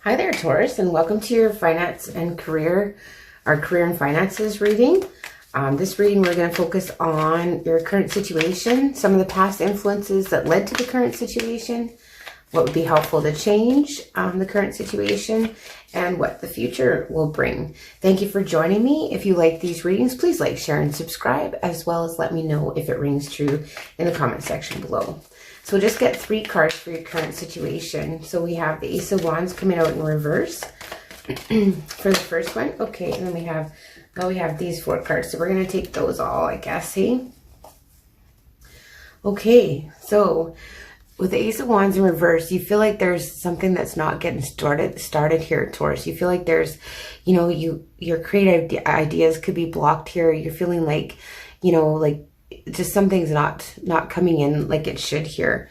Hi there, Taurus, and welcome to your finance and career, our career and finances reading. This reading, we're going to focus on your current situation, some of the past influences that led to the current situation, what would be helpful to change the current situation, and what the future will bring. Thank you for joining me. If you like these readings, please like, share, and subscribe, as well as let me know if it rings true in the comment section below. So we'll just get 3 cards for your current situation. So we have the Ace of Wands coming out in reverse for the first one. Okay, and then we have these 4 cards. So we're going to take those all, I guess, see? Okay, so with the Ace of Wands in reverse, you feel like there's something that's not getting started here, Taurus. You feel like there's, your creative ideas could be blocked here. You're feeling like, just something's not coming in like it should here.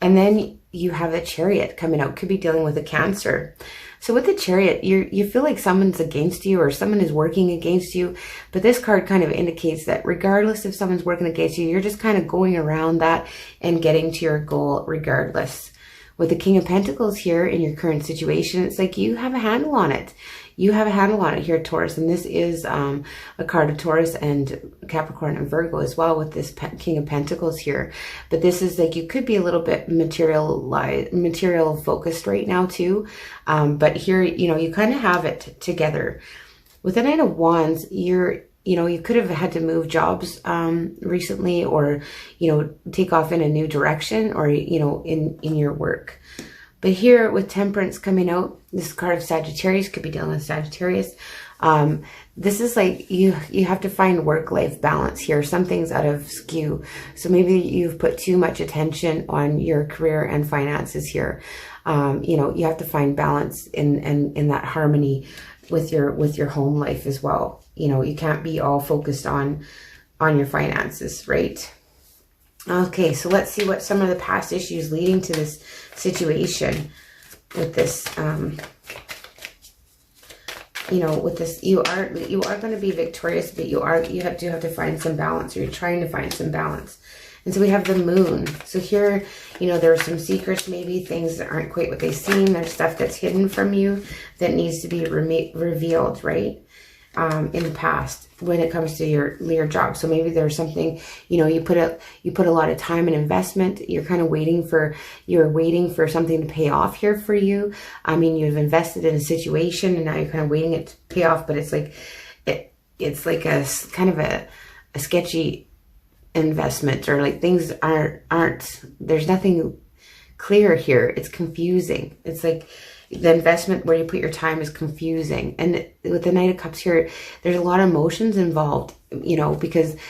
And then you have the Chariot coming out, could be dealing with a Cancer. So with the Chariot, you feel like someone's against you or someone is working against you. But this card kind of indicates that regardless if someone's working against you, you're just kind of going around that and getting to your goal regardless. With the King of Pentacles here in your current situation, it's like you have a handle on it. You have a handle on it here, Taurus. And this is a card of Taurus and Capricorn and Virgo as well with this King of Pentacles here. But this is like, you could be a little bit material focused right now too. But here, you kind of have it together. With the Knight of Wands, you could have had to move jobs recently, or, take off in a new direction, or, in your work. But here with Temperance coming out, this card of Sagittarius, could be dealing with Sagittarius. This is like you have to find work-life balance here. Something's out of skew. So maybe you've put too much attention on your career and finances here. You have to find balance in that harmony with your home life as well. You can't be all focused on your finances, right? Okay, so let's see what some of the past issues leading to this situation with this, with this, you are going to be victorious, but you have to find some balance, or you're trying to find some balance. And so we have the Moon. So here, there are some secrets, maybe things that aren't quite what they seem. There's stuff that's hidden from you that needs to be revealed, right? In the past when it comes to your job. So maybe there's something, you put a lot of time and investment. You're kind of waiting for something to pay off here for you. I mean, you've invested in a situation and now you're kind of waiting it to pay off, but it's like a kind of a sketchy investment, or like things aren't there's nothing clear here. It's confusing. It's like the investment where you put your time is confusing. And with the Knight of Cups here, there's a lot of emotions involved, because it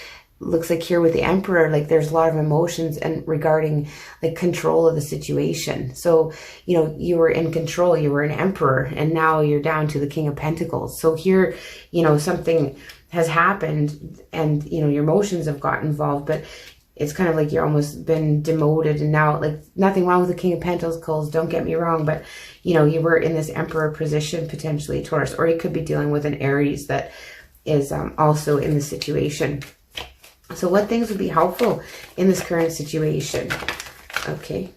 looks like here with the Emperor, like there's a lot of emotions and regarding like control of the situation. So, you were in control, you were an Emperor, and now you're down to the King of Pentacles. So here, something has happened and, your emotions have got involved, but it's kind of like you're almost been demoted, and now, like, nothing wrong with the King of Pentacles, don't get me wrong, but you were in this Emperor position potentially, Taurus, or you could be dealing with an Aries that is also in the situation. So what things would be helpful in this current situation? Okay.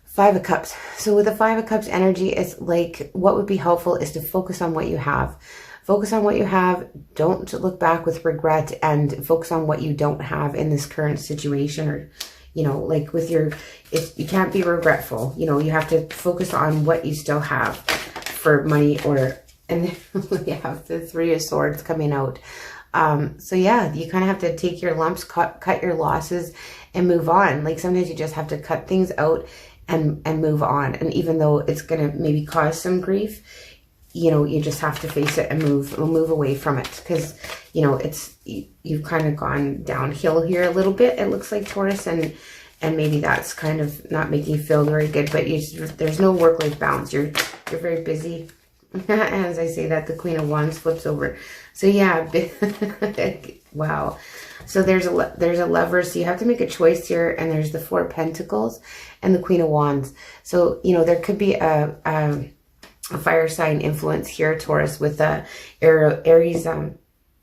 5 of Cups. So with the 5 of Cups energy, it's like what would be helpful is to focus on what you have. Focus on what you have. Don't look back with regret, and focus on what you don't have in this current situation, or, like with you can't be regretful. You have to focus on what you still have for money, and we have the 3 of Swords coming out. So yeah, you kind of have to take your lumps, cut your losses, and move on. Like sometimes you just have to cut things out and move on. And even though it's going to maybe cause some grief, you just have to face it and move away from it, because, you've kind of gone downhill here a little bit, it looks like, Taurus, and maybe that's kind of not making you feel very good, but there's no work-life balance. You're very busy. As I say that, the Queen of Wands flips over. So yeah, wow. So there's a Lover, so you have to make a choice here, and there's the 4 of Pentacles and the Queen of Wands. So, there could be a fire sign influence here, Taurus, with Aries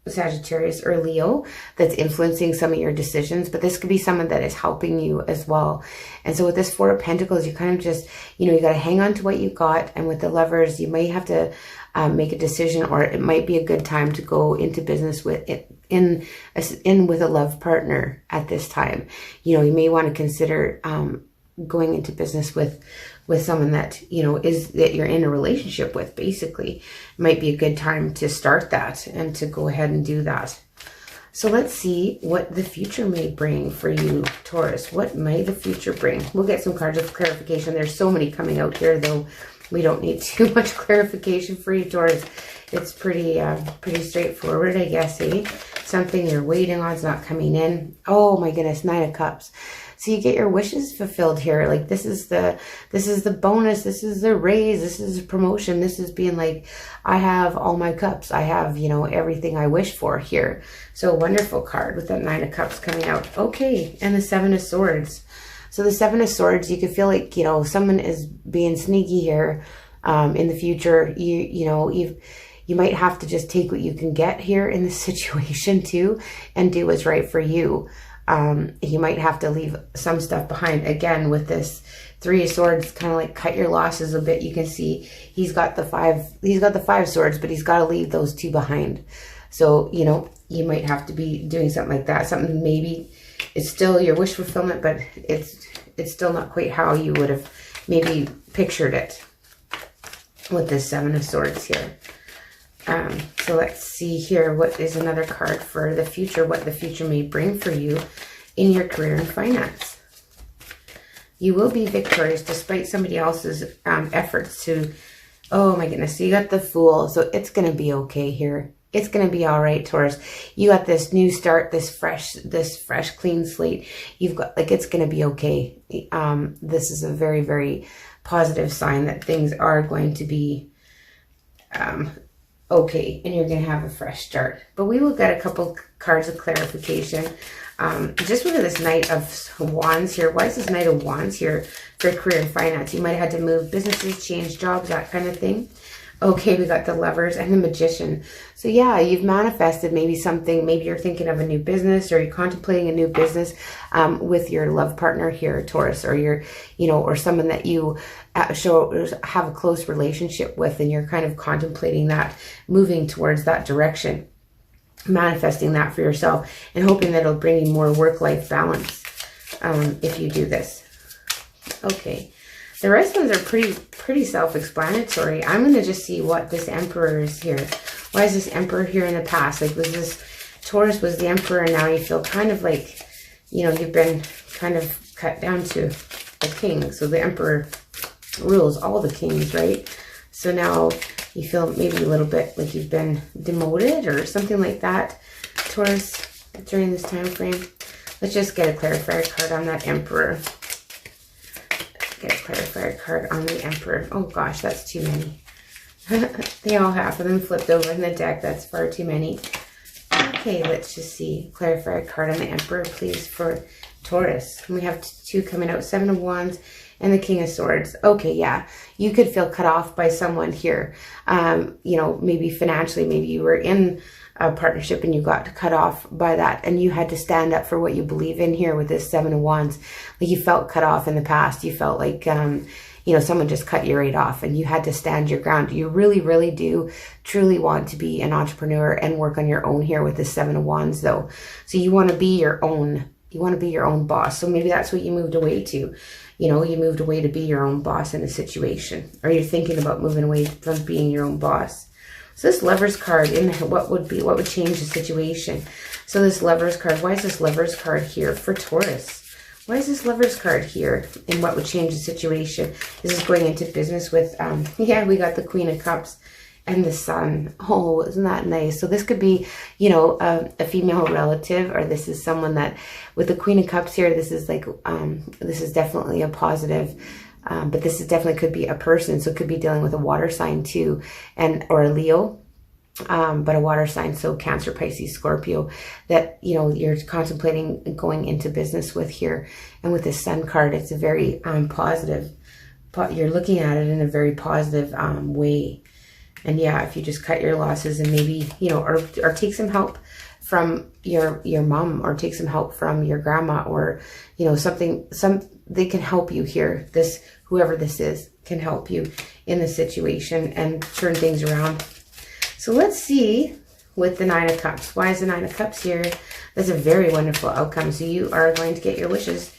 Sagittarius or Leo that's influencing some of your decisions, but this could be someone that is helping you as well. And so with this Four of Pentacles, you kind of just, you know, you got to hang on to what you got. And with the Lovers, you may have to make a decision, or it might be a good time to go into business with it in with a love partner at this time. You know, you may want to consider going into business with someone that, you know, that you're in a relationship with. Basically, it might be a good time to start that and to go ahead and do that. So let's see what the future may bring for you, Taurus. What may the future bring? We'll get some cards of clarification. There's so many coming out here, though. We don't need too much clarification for you, Taurus. It's pretty straightforward, I guess, eh? Something you're waiting on is not coming in. Oh my goodness, Nine of Cups. So you get your wishes fulfilled here. Like this is the bonus. This is the raise. This is a promotion. This is being like, I have all my cups. I have, you know, everything I wish for here. So a wonderful card with that Nine of Cups coming out. Okay, and the Seven of Swords. So the Seven of Swords, you could feel like, you know, someone is being sneaky here in the future. You might have to just take what you can get here in this situation too and do what's right for you. You might have to leave some stuff behind. Again, with this Three of Swords, kind of like cut your losses a bit. You can see he's got the five swords, but he's got to leave those two behind. So, you know, you might have to be doing something like that. Something maybe it's still your wish fulfillment, but it's still not quite how you would have maybe pictured it with this Seven of Swords here. So let's see here. What is another card for the future? What the future may bring for you in your career and finance. You will be victorious despite somebody else's efforts to, oh my goodness. So you got the Fool. So it's going to be okay here. It's going to be all right, Taurus. You got this new start, this fresh, clean slate. You've got, like, it's going to be okay. This is a very, very positive sign that things are going to be okay, and you're going to have a fresh start. But we will get a couple cards of clarification. Just with this Knight of Wands here. Why is this Knight of Wands here for career and finance? You might have had to move businesses, change jobs, that kind of thing. Okay, we got the Lovers and the Magician. So yeah, you've manifested maybe something. Maybe you're thinking of a new business, or you're contemplating a new business with your love partner here, Taurus, or your, you know, or someone that you have a close relationship with, and you're kind of contemplating that, moving towards that direction, manifesting that for yourself, and hoping that it'll bring you more work-life balance if you do this. Okay. The rest of them are pretty self-explanatory. I'm going to just see what this Emperor is here. Why is this Emperor here in the past? Like, was this Taurus was the Emperor, and now you feel kind of like, you know, you've been kind of cut down to a king. So the Emperor rules all the kings, right? So now you feel maybe a little bit like you've been demoted or something like that, Taurus, during this time frame. Let's just get a clarifier card on that Emperor. Get a clarifier card on the Emperor. Oh gosh, that's too many. They all have them flipped over in the deck. That's far too many. Okay, let's just see. Clarifier card on the Emperor, please, for Taurus. And we have two coming out. Seven of Wands and the King of Swords. Okay, yeah. You could feel cut off by someone here. You know, maybe financially, maybe you were in a partnership and you got cut off by that, and you had to stand up for what you believe in here with this Seven of Wands. Like, you felt cut off in the past. You felt like, you know, someone just cut you right off, and you had to stand your ground. You really, really do truly want to be an entrepreneur and work on your own here with this Seven of Wands, though. So you want to be your own. You want to be your own boss. So maybe that's what you moved away to. You know, you moved away to be your own boss in a situation, or you're thinking about moving away from being your own boss. So this Lovers card, what would change the situation? So this Lovers card, why is this Lovers card here for Taurus? Why is this Lovers card here? And what would change the situation? This is going into business with, yeah, we got the Queen of Cups and the Sun. Oh, isn't that nice? So this could be, you know, a female relative, or this is someone that, with the Queen of Cups here, this is like, this is definitely a positive. But this is definitely could be a person, so it could be dealing with a water sign too, or a Leo, but a water sign, so Cancer, Pisces, Scorpio, that, you know, you're contemplating going into business with here. And with this Sun card, it's a very positive, you're looking at it in a very positive way. And yeah, if you just cut your losses and maybe, you know, or take some help from your mom, or take some help from your grandma, or, you know, they can help you here. Whoever this is can help you in the situation and turn things around. So let's see with the Nine of Cups. Why is the Nine of Cups here? That's a very wonderful outcome. So you are going to get your wishes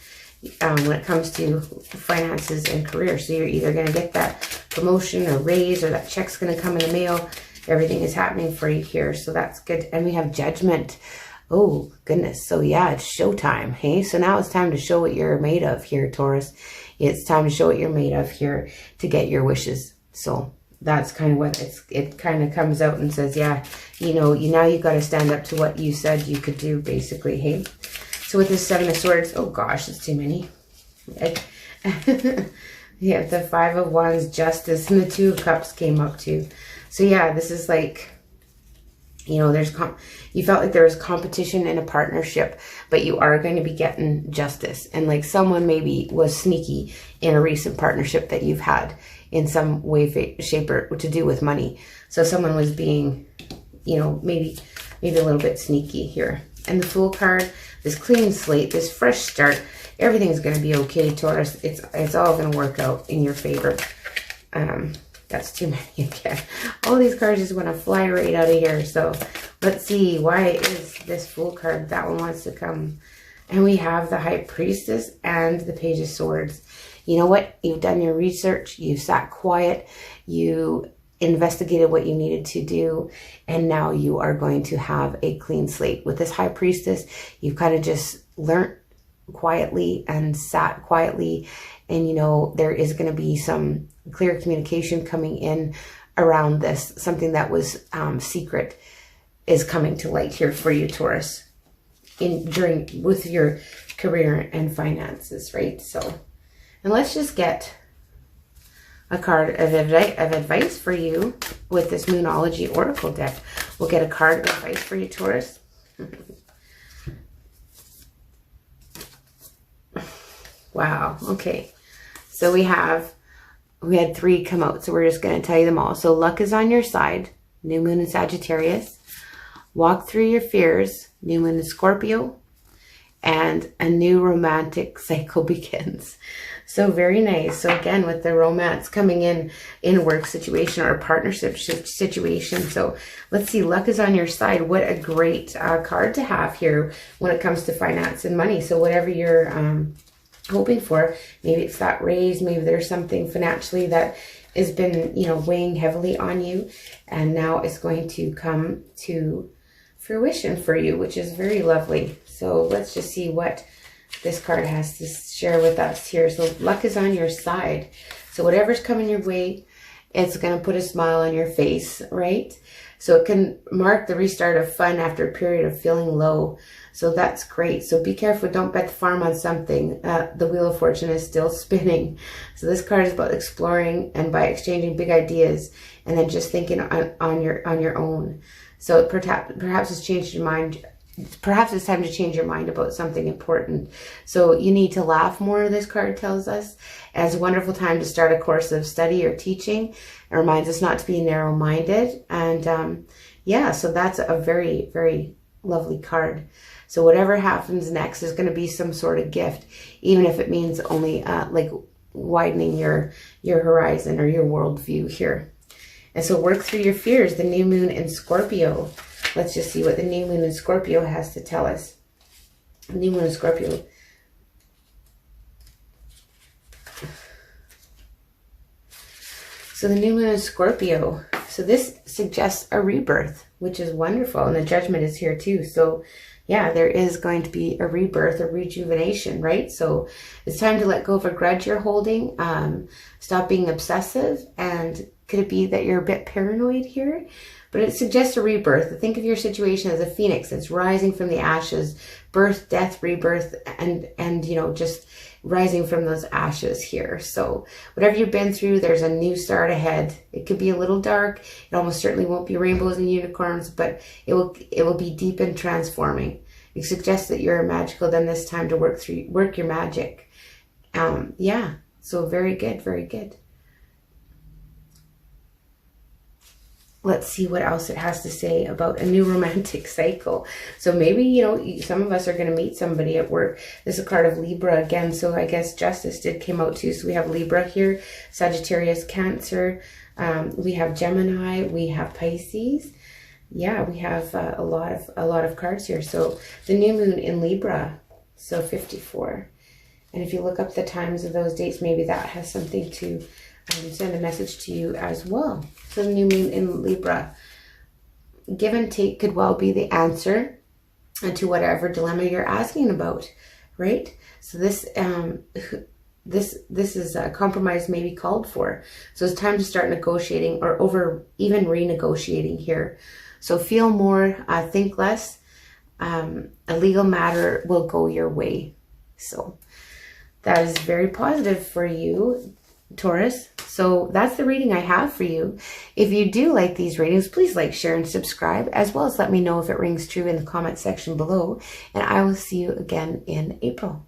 when it comes to finances and career. So you're either going to get that promotion or raise, or that check's going to come in the mail. Everything is happening for you here. So that's good. And we have Judgment. Oh, goodness. So yeah, it's showtime. Hey, so now it's time to show what you're made of here, Taurus. It's time to show what you're made of here to get your wishes. So that's kind of what it kind of comes out and says, yeah, you know, now you got to stand up to what you said you could do, basically. Hey, so with this Seven of Swords, oh gosh, it's too many. Yeah, the Five of Wands, Justice, and the Two of Cups came up too. So yeah, this is like, you know, you felt like there was competition in a partnership, but you are going to be getting justice. And like someone maybe was sneaky in a recent partnership that you've had in some way, shape, or to do with money. So someone was being, you know, maybe a little bit sneaky here. And the Fool card, this clean slate, this fresh start, everything's going to be okay, Taurus. It's all going to work out in your favor. That's too many again. All these cards just want to fly right out of here. So let's see, why is this Fool card? That one wants to come. And we have the High Priestess and the Page of Swords. You know what? You've done your research. You sat quiet. You investigated what you needed to do. And now you are going to have a clean slate. With this High Priestess, you've kind of just learned quietly and sat quietly. And, you know, there is going to be some clear communication coming in around this. Something that was secret is coming to light here for you, Taurus, with your career and finances, right? So, and let's just get a card of advice for you with this Moonology Oracle deck. We'll get a card of advice for you, Taurus. Wow. Okay. So we had 3 come out. So we're just going to tell you them all. So luck is on your side. New moon in Sagittarius. Walk through your fears. New moon in Scorpio. And a new romantic cycle begins. So very nice. So again, with the romance coming in a work situation or a partnership situation. So let's see, luck is on your side. What a great card to have here when it comes to finance and money. So whatever you're hoping for, maybe it's that raise, maybe there's something financially that has been, you know, weighing heavily on you, and now it's going to come to fruition for you, which is very lovely. So let's just see what this card has to share with us here. So luck is on your side. So whatever's coming your way, it's going to put a smile on your face, right? So it can mark the restart of fun after a period of feeling low. So that's great. So be careful. Don't bet the farm on something. The Wheel of Fortune is still spinning. So this card is about exploring and by exchanging big ideas and then just thinking on your own. So perhaps it's changed your mind. Perhaps it's time to change your mind about something important. So you need to laugh more, this card tells us. And it's a wonderful time to start a course of study or teaching. It reminds us not to be narrow-minded. And yeah, so that's a very, very lovely card. So whatever happens next is going to be some sort of gift, even if it means only like widening your horizon or your worldview here. And so work through your fears, the new moon in Scorpio. Let's just see what the new moon in Scorpio has to tell us. New moon in Scorpio. So the new moon in Scorpio. So this suggests a rebirth, which is wonderful. And the Judgment is here too. So yeah, there is going to be a rebirth, a rejuvenation, right? So it's time to let go of a grudge you're holding. Stop being obsessive. And could it be that you're a bit paranoid here? But it suggests a rebirth. Think of your situation as a phoenix that's rising from the ashes, birth, death, rebirth, and you know, just rising from those ashes here. So whatever you've been through, there's a new start ahead. It could be a little dark. It almost certainly won't be rainbows and unicorns, but it will be deep and transforming. It suggests that you're magical. Then this time to work your magic. Yeah. So very good, very good. let's see what else it has to say about a new romantic cycle. So maybe, you know, some of us are going to meet somebody at work. This is a card of Libra again. So I guess Justice did came out too. So we have Libra here, Sagittarius, Cancer. We have Gemini. We have Pisces. Yeah, we have a lot of cards here. So the new moon in Libra. So 54. And if you look up the times of those dates, maybe that has something to send a message to you as well. So the new moon in Libra. Give and take could well be the answer to whatever dilemma you're asking about, right? So this is a compromise maybe called for. So it's time to start negotiating or even renegotiating here. So feel more, think less. A legal matter will go your way. So that is very positive for you, Taurus. So that's the reading I have for you. If you do like these readings, please like, share, and subscribe, as well as let me know if it rings true in the comment section below. And I will see you again in April.